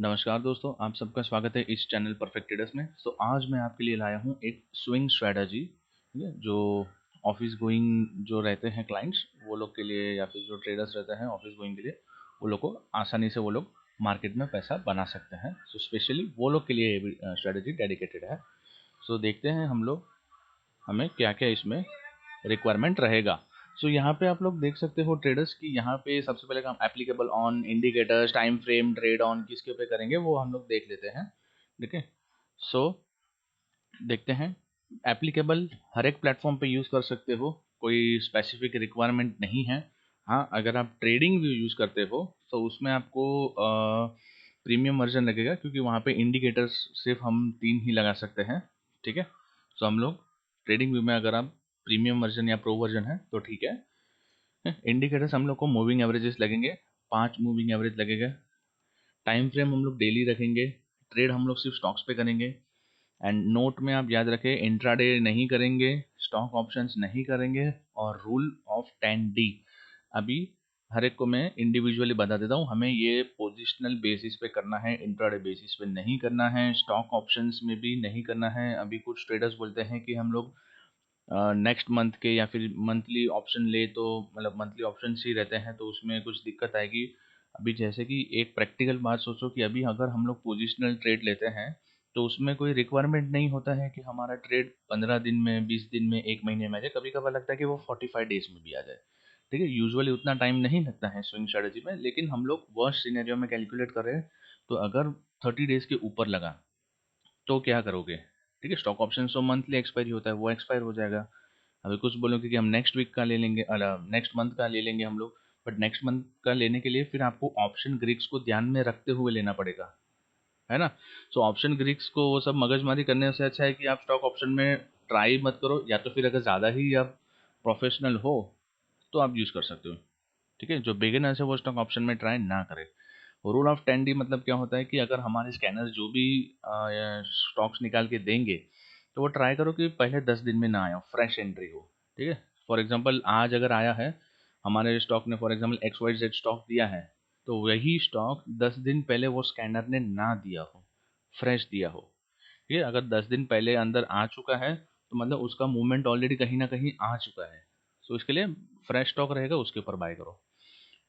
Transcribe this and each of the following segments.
नमस्कार दोस्तों, आप सबका स्वागत है इस चैनल परफेक्ट ट्रेडर्स में। आज मैं आपके लिए लाया हूँ एक स्विंग स्ट्रेटजी, ठीक है, जो ऑफिस गोइंग जो रहते हैं क्लाइंट्स वो लोग के लिए, या फिर जो ट्रेडर्स रहते हैं ऑफिस गोइंग के लिए, वो लोग को आसानी से वो लोग मार्केट में पैसा बना सकते हैं। स्पेशली वो लोग के लिए ये स्ट्रेटजी डेडिकेटेड है। देखते हैं हम लोग हमें क्या क्या इसमें रिक्वायरमेंट रहेगा। यहाँ पे आप लोग देख सकते हो ट्रेडर्स की, यहाँ पे सबसे पहले काम applicable on, indicators, time frame, trade on किसके पे करेंगे वो हम लोग देख लेते हैं। ठीक है, सो देखते हैं। एप्लीकेबल हर एक प्लेटफॉर्म पे यूज़ कर सकते हो, कोई स्पेसिफिक रिक्वायरमेंट नहीं है। हाँ, अगर आप ट्रेडिंग भी यूज़ करते हो तो उसमें आपको प्रीमियम वर्जन लगेगा, क्योंकि वहाँ पे इंडिकेटर्स सिर्फ हम 3 ही लगा सकते हैं। ठीक है, हम लोग ट्रेडिंग व्यू में अगर आप प्रीमियम वर्जन या प्रो वर्जन है तो ठीक है। इंडिकेटर्स हम लोग को मूविंग एवरेजेस लगेंगे, 5 मूविंग एवरेज लगेगा। टाइम फ्रेम हम लोग डेली रखेंगे। ट्रेड हम लोग सिर्फ स्टॉक्स पे करेंगे। एंड नोट में आप याद रखें, इंट्राडे नहीं करेंगे, स्टॉक ऑप्शंस नहीं करेंगे, और रूल ऑफ 10D अभी हर एक को मैं इंडिविजुअली बता देता हूँ। हमें ये पोजिशनल बेसिस पे करना है, इंट्राडे बेसिस पे नहीं करना है, स्टॉक ऑप्शंस में भी नहीं करना है। अभी कुछ ट्रेडर्स बोलते हैं कि हम लोग नेक्स्ट मंथ के या फिर मंथली ऑप्शन ले, तो मतलब मंथली ऑप्शन ही रहते हैं तो उसमें कुछ दिक्कत आएगी। अभी जैसे कि एक प्रैक्टिकल बात सोचो कि अभी अगर हम लोग पोजिशनल ट्रेड लेते हैं तो उसमें कोई रिक्वायरमेंट नहीं होता है कि हमारा ट्रेड 15 दिन में, 20 दिन में, एक महीने में आ जाए। कभी कभार लगता है कि वो 45 डेज में भी आ जाए। ठीक है, यूजुअली उतना टाइम नहीं लगता है स्विंग स्ट्रेटजी में, लेकिन हम लोग वर्स्ट सिनेरियो में कैलकुलेट कर रहे हैं। तो अगर 30 डेज के ऊपर लगा तो क्या करोगे? ठीक है, स्टॉक ऑप्शन तो मंथली एक्सपायरी होता है, वो एक्सपायर हो जाएगा। अभी कुछ बोलोगे कि हम नेक्स्ट वीक का ले लेंगे, नेक्स्ट मंथ का ले लेंगे हम लोग, बट नेक्स्ट मंथ का लेने के लिए फिर आपको ऑप्शन ग्रिक्स को ध्यान में रखते हुए लेना पड़ेगा, है ना। ऑप्शन ग्रिक्स को वो सब मगजमारी करने से अच्छा है कि आप स्टॉक ऑप्शन में ट्राई मत करो, या तो फिर अगर ज़्यादा ही आप प्रोफेशनल हो तो आप यूज़ कर सकते हो। ठीक है, जो बिगिनर्स है वो स्टॉक ऑप्शन में ट्राई ना करे। रूल ऑफ 10D मतलब क्या होता है कि अगर हमारे स्कैनर जो भी स्टॉक्स निकाल के देंगे तो वो ट्राई करो कि पहले 10 दिन में ना आया, फ्रेश एंट्री हो। ठीक है, फॉर एग्जांपल आज अगर आया है हमारे स्टॉक ने, फॉर एग्जांपल XYZ स्टॉक दिया है, तो वही स्टॉक 10 दिन पहले वो स्कैनर ने ना दिया हो, फ्रेश दिया हो। ठीक है, अगर 10 दिन पहले अंदर आ चुका है तो मतलब उसका मूवमेंट ऑलरेडी कहीं ना कहीं आ चुका है। इसके लिए फ्रेश स्टॉक रहेगा उसके ऊपर बाय करो।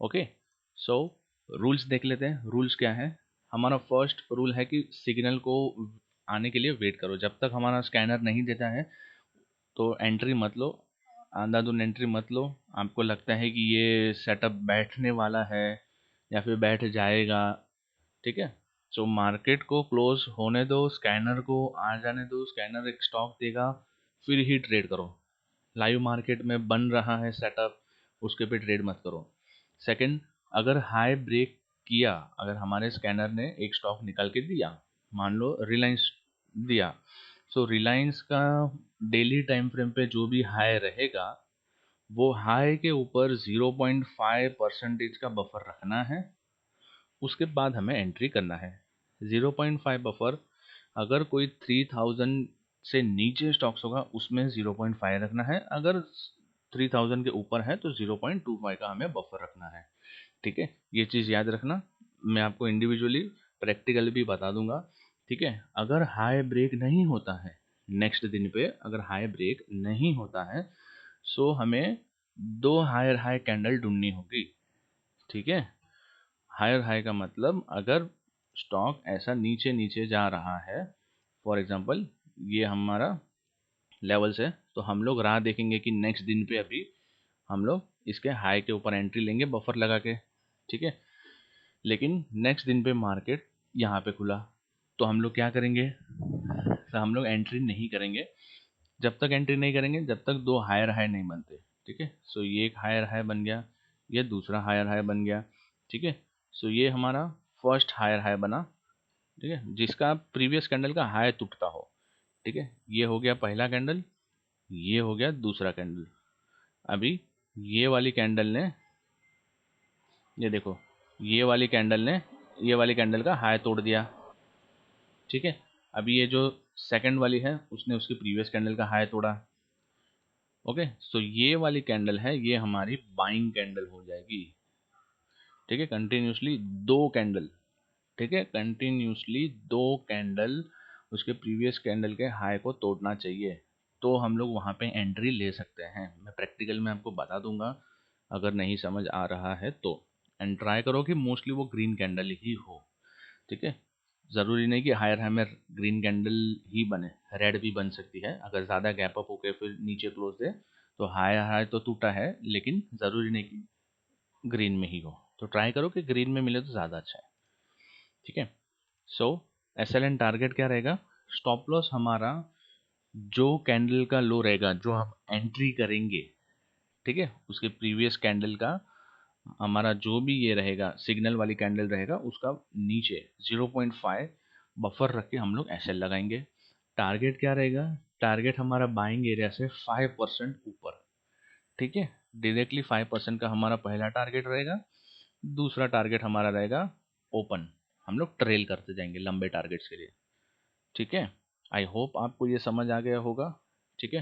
ओके, सो रूल्स देख लेते हैं। रूल्स क्या है? हमारा फर्स्ट रूल है कि सिग्नल को आने के लिए वेट करो। जब तक हमारा स्कैनर नहीं देता है तो एंट्री मत लो, अंधाधुंध एंट्री मत लो। आपको लगता है कि ये सेटअप बैठने वाला है या फिर बैठ जाएगा, ठीक है, मार्केट को क्लोज होने दो, स्कैनर को आ जाने दो, स्कैनर एक स्टॉक देगा, फिर ही ट्रेड करो। लाइव मार्केट में बन रहा है सेटअप, उसके पे ट्रेड मत करो। सेकंड, अगर हाई ब्रेक किया, अगर हमारे स्कैनर ने एक स्टॉक निकाल के दिया, मान लो रिलायंस दिया, रिलायंस का डेली टाइम फ्रेम पे जो भी हाई रहेगा वो हाई के ऊपर 0.5% का बफर रखना है, उसके बाद हमें एंट्री करना है। 0.5 बफर, अगर कोई 3000 से नीचे स्टॉक्स होगा उसमें 0.5 रखना है, अगर 3000 के ऊपर है तो 0.25 का हमें बफर रखना है। ठीक है, ये चीज़ याद रखना। मैं आपको इंडिविजुअली प्रैक्टिकल भी बता दूंगा। ठीक है, अगर हाई ब्रेक नहीं होता है नेक्स्ट दिन पे, अगर हाई ब्रेक नहीं होता है हमें दो हायर हाई कैंडल ढूंढनी होगी। ठीक है, हायर हाई का मतलब अगर स्टॉक ऐसा नीचे नीचे जा रहा है, फॉर एग्जांपल ये हमारा लेवल्स है, तो हम लोग राह देखेंगे कि नेक्स्ट दिन पे अभी हम लोग इसके हाई के ऊपर एंट्री लेंगे बफर लगा के। ठीक है, लेकिन नेक्स्ट दिन पे मार्केट यहाँ पे खुला तो हम लोग क्या करेंगे? तो हम लोग एंट्री नहीं करेंगे। जब तक एंट्री नहीं करेंगे जब तक दो हायर हाई नहीं बनते। ठीक है, ये एक हायर हाई बन गया, ये दूसरा हायर हाई बन गया। ठीक है, ये हमारा फर्स्ट हायर हाई बना, ठीक है, जिसका प्रीवियस कैंडल का हाई टूटता हो। ठीक है, ये हो गया पहला कैंडल, ये हो गया दूसरा कैंडल। अभी ये वाली कैंडल ने, ये देखो, ये वाली कैंडल का हाई तोड़ दिया। ठीक है, अभी ये जो सेकंड वाली है उसने उसकी प्रीवियस कैंडल का हाई तोड़ा। ओके, ये वाली कैंडल है, ये हमारी बाइंग कैंडल हो जाएगी। ठीक है, कंटिन्यूसली दो कैंडल। ठीक है, कंटिन्यूसली 2 कैंडल उसके प्रीवियस कैंडल के हाई को तोड़ना चाहिए, तो हम लोग वहाँ पे एंट्री ले सकते हैं। मैं प्रैक्टिकल में आपको बता दूंगा अगर नहीं समझ आ रहा है तो। एंड ट्राई करो कि मोस्टली वो ग्रीन कैंडल ही हो। ठीक है, ज़रूरी नहीं कि हायर हाई में ग्रीन कैंडल ही बने, रेड भी बन सकती है। अगर ज़्यादा गैप अप होके फिर नीचे क्लोज दे तो हाई हाई तो टूटा है, लेकिन ज़रूरी नहीं कि ग्रीन में ही हो। तो ट्राई करो कि ग्रीन में मिले तो ज़्यादा अच्छा है। ठीक है, सो SLN टारगेट क्या रहेगा? स्टॉप लॉस हमारा जो कैंडल का लो रहेगा, जो हम एंट्री करेंगे, ठीक है, उसके प्रीवियस कैंडल का हमारा जो भी ये रहेगा सिग्नल वाली कैंडल रहेगा, उसका नीचे 0.5 बफर रख के हम लोग एसएल लगाएंगे। टारगेट क्या रहेगा? टारगेट हमारा बाइंग एरिया से 5% ऊपर। ठीक है, डायरेक्टली 5% का हमारा पहला टारगेट रहेगा। दूसरा टारगेट हमारा रहेगा ओपन, हम लोग ट्रेल करते जाएंगे लंबे टारगेट्स के लिए। ठीक है, आई होप आपको ये समझ आ गया होगा। ठीक है,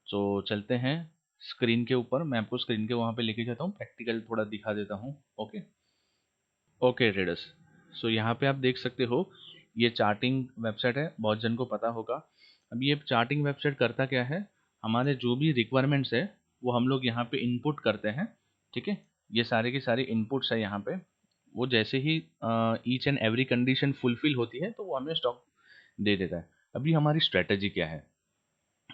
तो चलते हैं स्क्रीन के ऊपर। मैं आपको स्क्रीन के वहाँ पे लेके जाता हूँ, प्रैक्टिकल थोड़ा दिखा देता हूँ। ओके ओके ट्रेडर्स, सो यहाँ पे आप देख सकते हो ये चार्टिंग वेबसाइट है, बहुत जन को पता होगा। अब ये चार्टिंग वेबसाइट करता क्या है, हमारे जो भी रिक्वायरमेंट्स है वो हम लोग यहाँ पे इनपुट करते हैं। ठीक है, ये सारे की सारी इनपुट्स है यहाँ पे। वो जैसे ही each and every condition fulfil होती है तो वो हमें स्टॉक दे देता है। अभी हमारी स्ट्रेटजी क्या है,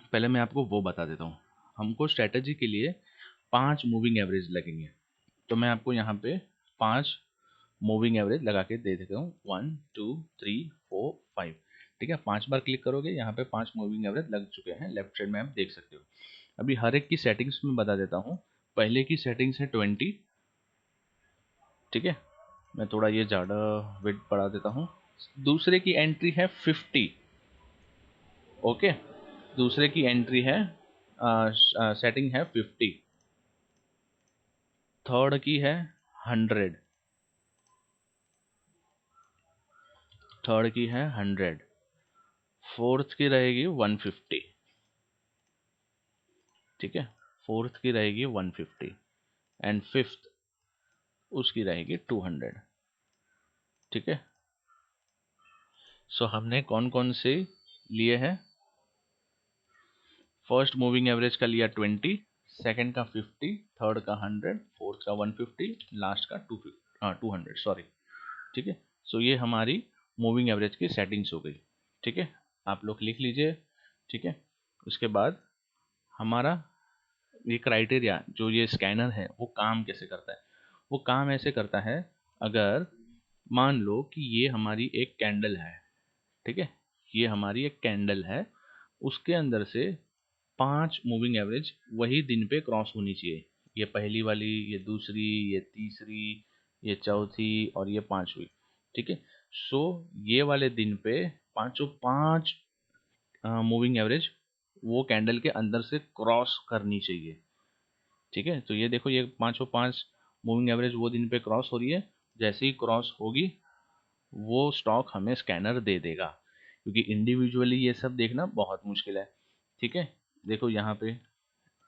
पहले मैं आपको वो बता देता हूँ। हमको स्ट्रेटजी के लिए 5 मूविंग एवरेज लगेंगे, तो मैं आपको यहाँ पे 5 मूविंग एवरेज लगा के दे देता हूँ। 1 2 3 4 5। ठीक है, 5 बार क्लिक करोगे, यहाँ पे 5 मूविंग एवरेज लग चुके हैं, लेफ्ट साइड में आप देख सकते हो। अभी हर एक की सेटिंग्स में बता देता हूँ। पहले की सेटिंग्स है 20। ठीक है, मैं थोड़ा ये ज़्यादा वेट बढ़ा देता हूँ। दूसरे की एंट्री है 50। ओके, दूसरे की एंट्री है सेटिंग है 50। थर्ड की है 100। थर्ड की है 100। फोर्थ की रहेगी 150। ठीक है, फोर्थ की रहेगी 150 एंड फिफ्थ उसकी रहेगी 200। ठीक है, सो हमने कौन कौन से लिए हैं? फर्स्ट मूविंग एवरेज का लिया 20, सेकंड का 50, थर्ड का 100, फोर्थ का 150, लास्ट का 200 सॉरी। ठीक है, सो ये हमारी मूविंग एवरेज की सेटिंग्स हो गई। ठीक है, आप लोग लिख लीजिए। ठीक है, उसके बाद हमारा ये क्राइटेरिया जो ये स्कैनर है वो काम कैसे करता है? वो काम ऐसे करता है, अगर मान लो कि ये हमारी एक कैंडल है। ठीक है, ये हमारी एक कैंडल है, उसके अंदर से 5 मूविंग एवरेज वही दिन पे क्रॉस होनी चाहिए। ये पहली वाली, ये दूसरी, ये तीसरी, ये चौथी और ये पांचवी। ठीक है, सो ये वाले दिन पे पांचों 5 मूविंग एवरेज वो कैंडल के अंदर से क्रॉस करनी चाहिए। ठीक है, तो ये देखो ये पांचों 5 मूविंग एवरेज वो दिन पे क्रॉस हो रही है। जैसे ही क्रॉस होगी वो स्टॉक हमें स्कैनर दे देगा, क्योंकि इंडिविजुअली ये सब देखना बहुत मुश्किल है। ठीक है, देखो यहाँ पे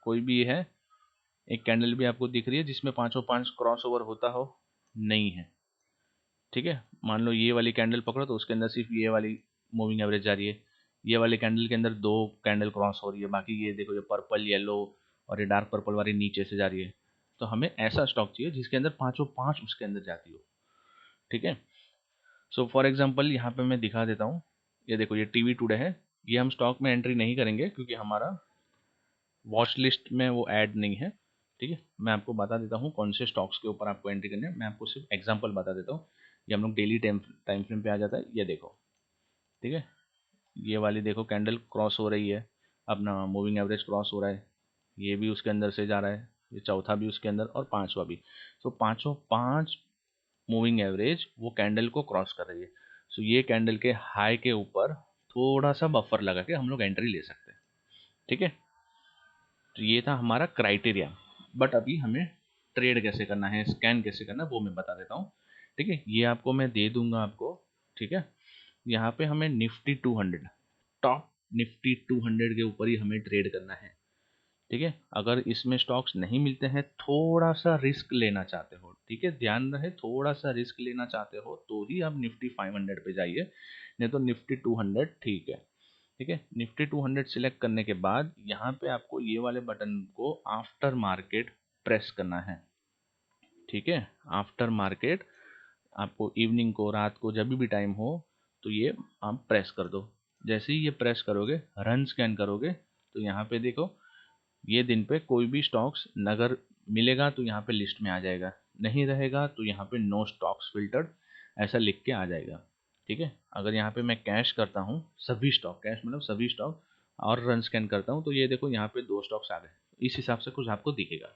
कोई भी है, एक कैंडल भी आपको दिख रही है जिसमें पांचों 5 क्रॉस ओवर होता हो? नहीं है। ठीक है, मान लो ये वाली कैंडल पकड़ो तो उसके अंदर सिर्फ ये वाली मूविंग एवरेज जा रही है। ये वाले कैंडल के अंदर 2 कैंडल क्रॉस हो रही है, बाकी ये देखो ये पर्पल येलो और ये डार्क पर्पल वाली नीचे से जा रही है। तो हमें ऐसा स्टॉक चाहिए जिसके अंदर पांचों 5 उसके अंदर जाती हो। ठीक है, सो फॉर एग्जांपल यहाँ पे मैं दिखा देता हूँ। ये देखो ये टीवी टुडे है, ये हम स्टॉक में एंट्री नहीं करेंगे क्योंकि हमारा वॉच लिस्ट में वो ऐड नहीं है। ठीक है, मैं आपको बता देता हूँ कौन से स्टॉक्स के ऊपर आपको एंट्री करनी है। मैं आपको सिर्फ एग्जांपल बता देता हूँ। ये हम लोग डेली टाइम फ्रेम पे आ जाता है, ये देखो। ठीक है, ये वाली देखो कैंडल क्रॉस हो रही है, अपना मूविंग एवरेज क्रॉस हो रहा है, ये भी उसके अंदर से जा रहा है, ये चौथा भी उसके अंदर और पांचवा भी। तो पांचों 5 मूविंग एवरेज वो कैंडल को क्रॉस कर रही है। सो ये कैंडल के हाई के ऊपर थोड़ा सा बफर लगा के हम लोग एंट्री ले सकते हैं। ठीक है, तो ये था हमारा क्राइटेरिया। बट अभी हमें ट्रेड कैसे करना है, स्कैन कैसे करना है, वो मैं बता देता हूँ। ठीक है, ये आपको मैं दे दूंगा आपको। ठीक है, यहाँ पे हमें निफ्टी 200, टॉप निफ्टी 200 के ऊपर ही हमें ट्रेड करना है। ठीक है। अगर इसमें स्टॉक्स नहीं मिलते हैं, थोड़ा सा रिस्क लेना चाहते हो, ठीक है, ध्यान रहे, थोड़ा सा रिस्क लेना चाहते हो तो ही आप निफ्टी 500 पे जाइए, नहीं तो निफ्टी 200 ठीक है। ठीक है, निफ्टी 200 सिलेक्ट करने के बाद यहाँ पे आपको ये वाले बटन को आफ्टर मार्केट प्रेस करना है। ठीक है, आफ्टर मार्केट आपको इवनिंग को, रात को, जब भी टाइम हो तो ये आप प्रेस कर दो। जैसे ही ये प्रेस करोगे, रन स्कैन करोगे, तो यहाँ पे देखो, ये दिन पे कोई भी स्टॉक्स नगर मिलेगा तो यहाँ पे लिस्ट में आ जाएगा, नहीं रहेगा तो यहाँ पे नो स्टॉक्स फिल्टर्ड ऐसा लिख के आ जाएगा। ठीक है, अगर यहाँ पे मैं कैश करता हूँ सभी स्टॉक, कैश मतलब सभी स्टॉक, और रन स्कैन करता हूँ तो ये देखो यहाँ पे 2 स्टॉक्स आ गए, इस हिसाब से कुछ आपको दिखेगा।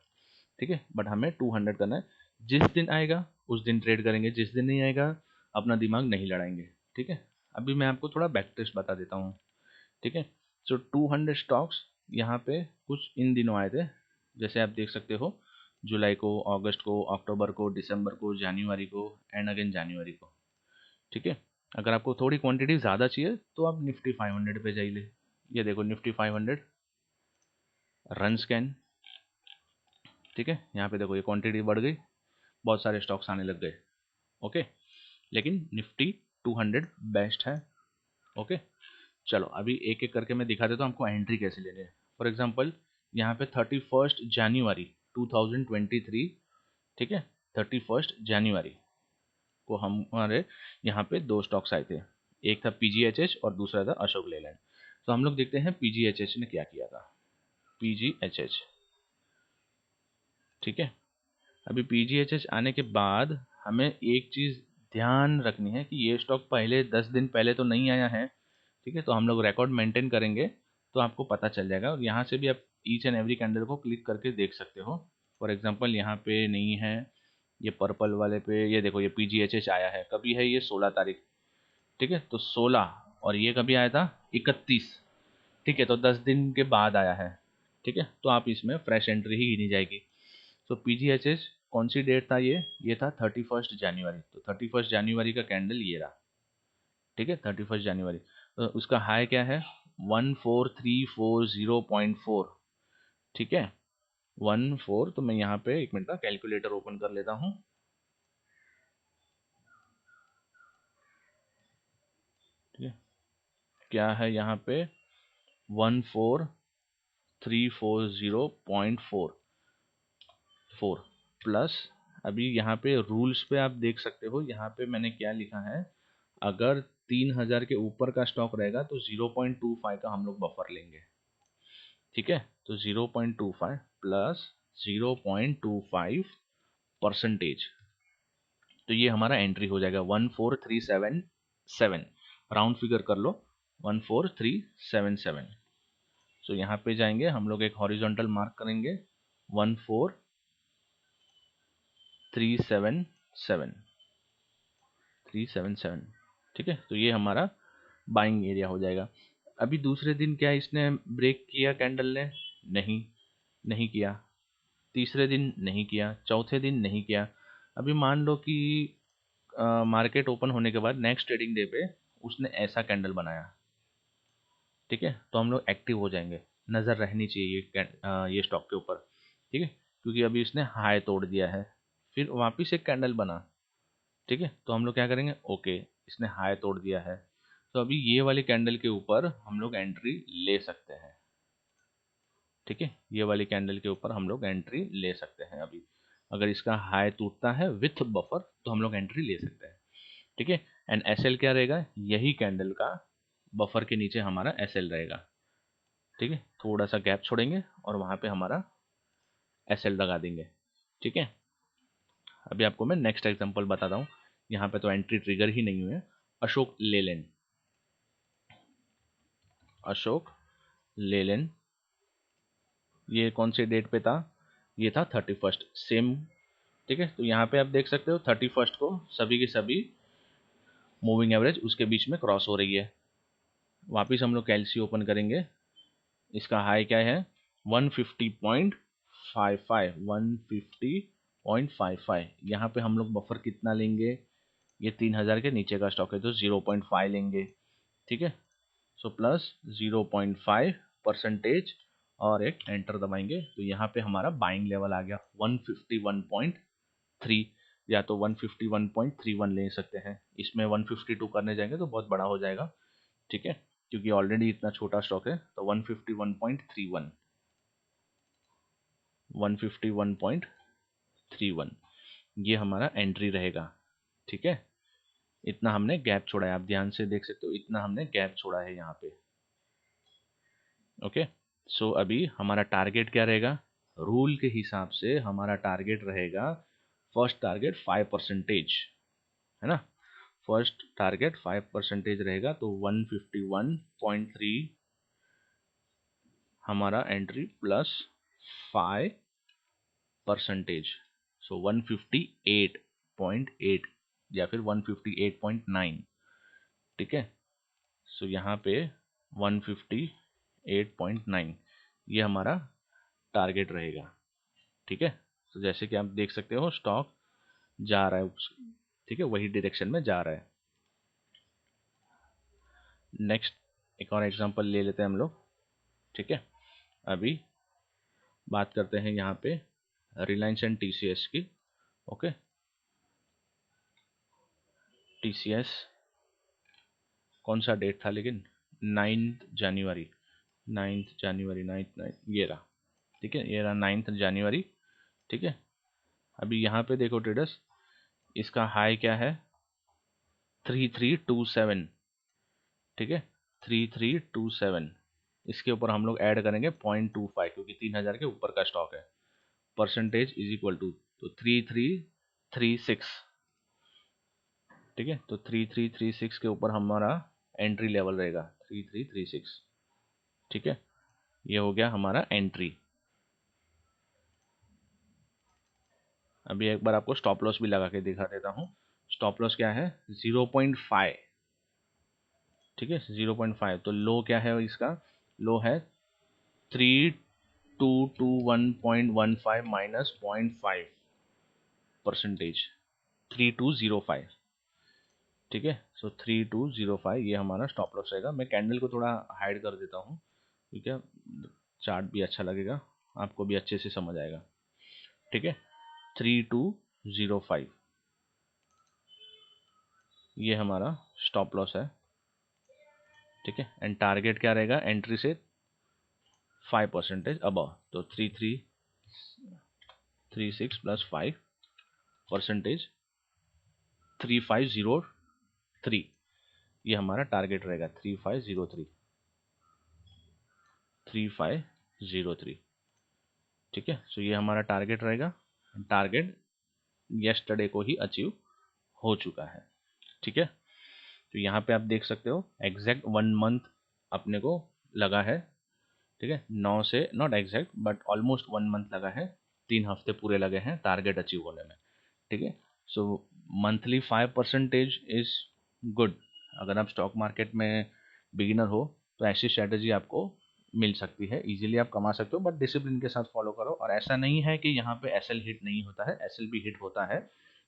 ठीक है, बट हमें 200 करना है, जिस दिन आएगा उस दिन ट्रेड करेंगे, जिस दिन नहीं आएगा अपना दिमाग नहीं लड़ाएंगे। ठीक है, अभी मैं आपको थोड़ा बैक टेस्ट बता देता हूँ। ठीक है, सो 200 स्टॉक्स यहाँ पे कुछ इन दिनों आए थे, जैसे आप देख सकते हो, जुलाई को, अगस्त को, अक्टूबर को, दिसंबर को, जनवरी को, एंड अगेन जनवरी को। ठीक है, अगर आपको थोड़ी क्वांटिटी ज़्यादा चाहिए तो आप निफ्टी 500 पे जाइए। ये देखो निफ्टी 500 रन स्कैन। ठीक है, यहाँ पे देखो ये क्वांटिटी बढ़ गई, बहुत सारे स्टॉक्स आने लग गए। ओके, लेकिन निफ्टी 200 बेस्ट है। ओके, चलो अभी एक एक करके मैं दिखा देता हूँ आपको एंट्री कैसे लेने हैं। फॉर एग्जांपल यहाँ पे 31 जनवरी 2023, ठीक है, 31 जनवरी को हमारे यहाँ पे 2 स्टॉक्स आए थे, एक था पीजीएचएच और दूसरा था अशोक लेलैंड। तो हम लोग देखते हैं पीजीएचएच ने क्या किया था। पीजीएचएच, ठीक है, अभी पीजीएचएच आने के बाद हमें एक चीज़ ध्यान रखनी है कि ये स्टॉक पहले 10 दिन पहले तो नहीं आया है। ठीक है, तो हम लोग रिकॉर्ड मेंटेन करेंगे तो आपको पता चल जाएगा, और यहाँ से भी आप ईच एंड एवरी कैंडल को क्लिक करके देख सकते हो। फॉर एग्जांपल यहाँ पे नहीं है, ये पर्पल वाले पे, ये देखो ये पीजीएचएच आया है, कभी है ये 16 तारीख। ठीक है, तो 16, और ये कभी आया था 31। ठीक है, तो 10 दिन के बाद आया है। ठीक है, तो आप इसमें फ्रेश एंट्री ही गिनी जाएगी। सो पीजीएचएस कौन सी डेट था, ये था 31 जनवरी, तो 31 जनवरी का कैंडल ये रहा। ठीक है, 31 जनवरी, तो उसका हाई क्या है, 14340.4। ठीक है, 14, तो मैं यहाँ पे 1 मिनट का कैलकुलेटर ओपन कर लेता हूँ। ठीक है, क्या है यहाँ पे, 14340.4 प्लस, अभी यहाँ पे रूल्स पे आप देख सकते हो, यहाँ पे मैंने क्या लिखा है, अगर 3000 के ऊपर का स्टॉक रहेगा तो 0.25 का हम लोग बफर लेंगे। ठीक है, तो 0.25 प्लस 0.25%, तो ये हमारा एंट्री हो जाएगा 14377, राउंड फिगर कर लो, 14377। सो यहाँ पे जाएंगे हम लोग, एक हॉरिजॉन्टल मार्क करेंगे, 14377, 377। ठीक है, तो ये हमारा बाइंग एरिया हो जाएगा। अभी दूसरे दिन क्या इसने ब्रेक किया कैंडल ने, नहीं, नहीं किया। तीसरे दिन नहीं किया, चौथे दिन नहीं किया। अभी मान लो कि मार्केट ओपन होने के बाद नेक्स्ट ट्रेडिंग डे पे उसने ऐसा कैंडल बनाया। ठीक है, तो हम लोग एक्टिव हो जाएंगे, नज़र रहनी चाहिए ये स्टॉक के ऊपर। ठीक है, क्योंकि अभी इसने हाई तोड़ दिया है, फिर वापस एक कैंडल बना। ठीक है, तो हम लोग क्या करेंगे, ओके, इसने हाई तोड़ दिया है, तो अभी ये वाली कैंडल के ऊपर हम लोग एंट्री ले सकते हैं। ठीक है, ये वाली कैंडल के ऊपर हम लोग एंट्री ले सकते हैं। अभी अगर इसका हाई टूटता है विथ बफर तो हम लोग एंट्री ले सकते हैं। ठीक है, एंड एसएल क्या रहेगा, यही कैंडल का बफर के नीचे हमारा एसएल रहेगा। ठीक है, थोड़ा सा गैप छोड़ेंगे और वहां पे हमारा एसएल लगा देंगे। ठीक है, अभी आपको मैं नेक्स्ट एग्जांपल बताता हूँ, यहाँ पे तो एंट्री ट्रिगर ही नहीं हुए। अशोक लेलैंड, अशोक लेलैंड, ये कौन से डेट पे था, ये था 31 सेम। ठीक है, तो यहाँ पे आप देख सकते हो 31 को सभी के सभी मूविंग एवरेज उसके बीच में क्रॉस हो रही है। वापिस हम लोग कैलसी ओपन करेंगे, इसका हाई क्या है, 150.55, 150.55। यहाँ पे हम लोग बफर कितना लेंगे, ये 3000 के नीचे का स्टॉक है तो 0.5 लेंगे। ठीक है, सो प्लस 0.5%, और एक एंटर दबाएंगे तो यहाँ पे हमारा बाइंग लेवल आ गया 151.3, या तो 151.31 ले सकते हैं। इसमें 152 करने जाएंगे तो बहुत बड़ा हो जाएगा, ठीक है, क्योंकि ऑलरेडी इतना छोटा स्टॉक है। तो 151.31, 151.31 ये हमारा एंट्री रहेगा, ठीक है। इतना हमने गैप छोड़ा है, आप ध्यान से देख सकते हो, इतना हमने गैप छोड़ा है यहाँ पे। ओके, सो अभी हमारा टारगेट क्या रहेगा? रूल के हिसाब से हमारा टारगेट रहेगा, फर्स्ट टारगेट 5%, है ना। फर्स्ट टारगेट 5% रहेगा, तो 151.3 हमारा एंट्री प्लस 5%, सो 158.8 या फिर 158.9, ठीक है। सो यहाँ पे 158.9 ये हमारा टारगेट रहेगा, ठीक है। तो जैसे कि आप देख सकते हो स्टॉक जा रहा है ठीक है, वही डायरेक्शन में जा रहा है। नेक्स्ट एक और एग्जांपल ले लेते हैं हम लोग, ठीक है। अभी बात करते हैं यहाँ पे रिलायंस एंड टीसीएस की। ओके, टीसीएस कौन सा डेट था लेकिन, 9 जनवरी, 9 जनवरी, 9 ये रहा, ठीक है, ये रहा 9 जनवरी, ठीक है। अभी यहाँ पे देखो ट्रेडर्स, इसका हाई क्या है, 3327, ठीक है, 3327। इसके ऊपर हम लोग ऐड करेंगे 0.25, क्योंकि 3000 के ऊपर का स्टॉक है। परसेंटेज इज इक्वल टू, तो 3336, ठीक है। तो 3336 के ऊपर हमारा एंट्री लेवल रहेगा 3336, ठीक है। ये हो गया हमारा एंट्री। अभी एक बार आपको स्टॉप लॉस भी लगा के दिखा देता हूँ। स्टॉप लॉस क्या है, 0.5, ठीक है, 0.5। तो लो क्या है इसका, लो है 3221.15 माइनस 0.5%, 3205, ठीक है। सो 3205 ये हमारा स्टॉप लॉस रहेगा। मैं कैंडल को थोड़ा हाइड कर देता हूँ, ठीक है, चार्ट भी अच्छा लगेगा, आपको भी अच्छे से समझ आएगा, ठीक है। 3205 ये हमारा स्टॉप लॉस है, ठीक है। एंड टारगेट क्या रहेगा, एंट्री से 5% अबव, तो 3336 प्लस 5%, 3503 ये हमारा टारगेट रहेगा, 3503, 3503, ठीक है। सो ये हमारा टारगेट रहेगा। टारगेट यस्टरडे को ही अचीव हो चुका है, ठीक है। तो यहाँ पे आप देख सकते हो एग्जैक्ट 1 मंथ अपने को लगा है, ठीक है, 9 से not exact but almost 1 month लगा है, 3 हफ्ते पूरे लगे हैं टारगेट अचीव होने में, ठीक है। सो मंथली 5% इज गुड। अगर आप स्टॉक मार्केट में बिगिनर हो तो ऐसी स्ट्रेटजी आपको मिल सकती है, इजीली आप कमा सकते हो, बट डिसिप्लिन के साथ फॉलो करो। और ऐसा नहीं है कि यहाँ पे एसएल हिट नहीं होता है, एसएल भी हिट होता है,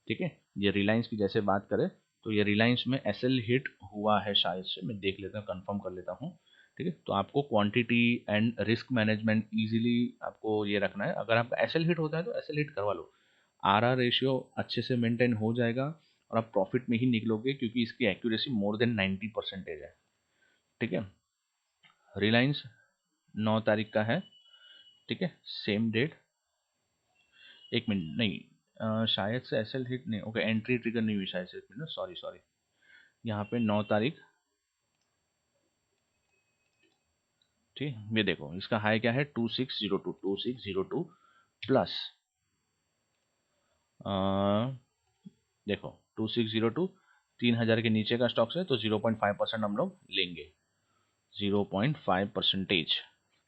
ठीक है। ये रिलायंस की जैसे बात करें तो ये रिलायंस में एसएल हिट हुआ है शायद से, मैं देख लेता हूँ, कंफर्म कर लेता हूँ, ठीक है। तो आपको quantity and risk management easily आपको ये रखना है। अगर आपका एसएल हिट होता है तो एसएल हिट करवा लो, आरआर रेशियो अच्छे से मेंटेन हो जाएगा और आप प्रॉफिट में ही निकलोगे, क्योंकि इसकी एक्यूरेसी मोर देन 90% है, ठीक है। रिलायंस 9 तारीख का है, ठीक है, सेम डेट, एक मिनट नहीं, शायद से एसएल हिट नहीं, ओके, एंट्री ट्रिगर नहीं हुई शायद से, एक मिनट, सॉरी सॉरी, यहाँ पे 9 तारीख, ठीक, ये देखो इसका हाई क्या है, 2602, 2602 प्लस देखो 2602, 3000 के नीचे का स्टॉक्स है तो 0.5% हम लोग लेंगे, 0.5%,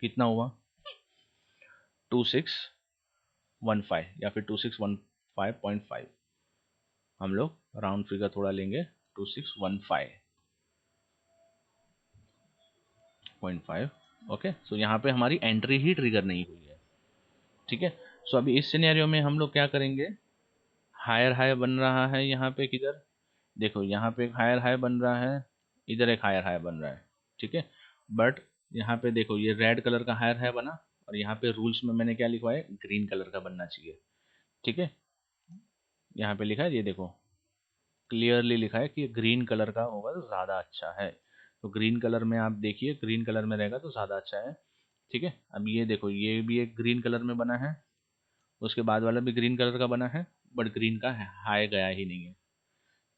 कितना हुआ, 2615 या फिर 2615.5, हम लोग राउंड फिगर थोड़ा लेंगे, 2615.5, ओके। सो यहाँ पे हमारी एंट्री ही ट्रिगर नहीं हुई है, ठीक है। सो अभी इस सिनेरियो में हम लोग क्या करेंगे, हायर हाई बन रहा है यहाँ पे, किधर देखो, यहाँ पे एक हायर हाई बन रहा है, इधर एक हायर हाई बन रहा है, ठीक है। बट यहाँ पे देखो ये रेड कलर का हायर है बना, और यहाँ पे रूल्स में मैंने क्या लिखवाया है, ग्रीन कलर का बनना चाहिए। ठीक है, यहाँ पे लिखा है, ये देखो क्लियरली लिखा है कि ग्रीन कलर का होगा तो ज़्यादा अच्छा है। तो ग्रीन कलर में आप देखिए, ग्रीन कलर में रहेगा तो ज़्यादा अच्छा है। ठीक है, अब ये देखो ये भी एक ग्रीन कलर में बना है, उसके बाद वाला भी ग्रीन कलर का बना है, बट ग्रीन का हाई गया ही नहीं है।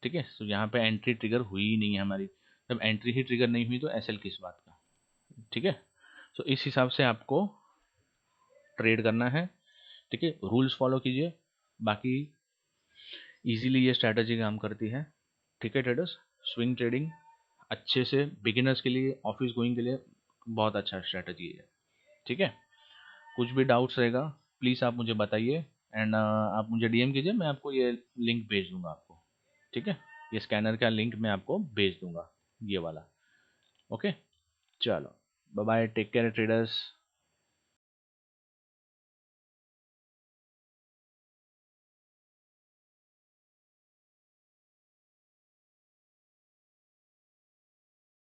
ठीक है, तो यहाँ पे एंट्री ट्रिगर हुई ही नहीं है हमारी। जब एंट्री ही ट्रिगर नहीं हुई तो एसएल किस बात का। ठीक है, तो इस हिसाब से आपको ट्रेड करना है। ठीक है, रूल्स फॉलो कीजिए, बाकी इजीली ये स्ट्रैटेजी काम करती है। ठीक है ट्रेडर्स, स्विंग ट्रेडिंग अच्छे से बिगिनर्स के लिए, ऑफिस गोइंग के लिए बहुत अच्छा स्ट्रैटेजी है। ठीक है, कुछ भी डाउट्स रहेगा प्लीज़ आप मुझे बताइए, एंड आप मुझे डीएम कीजिए, मैं आपको ये लिंक भेज दूंगा आपको। ठीक है, ये स्कैनर का लिंक मैं आपको भेज दूंगा, ये वाला। ओके, चलो bye bye, take care traders.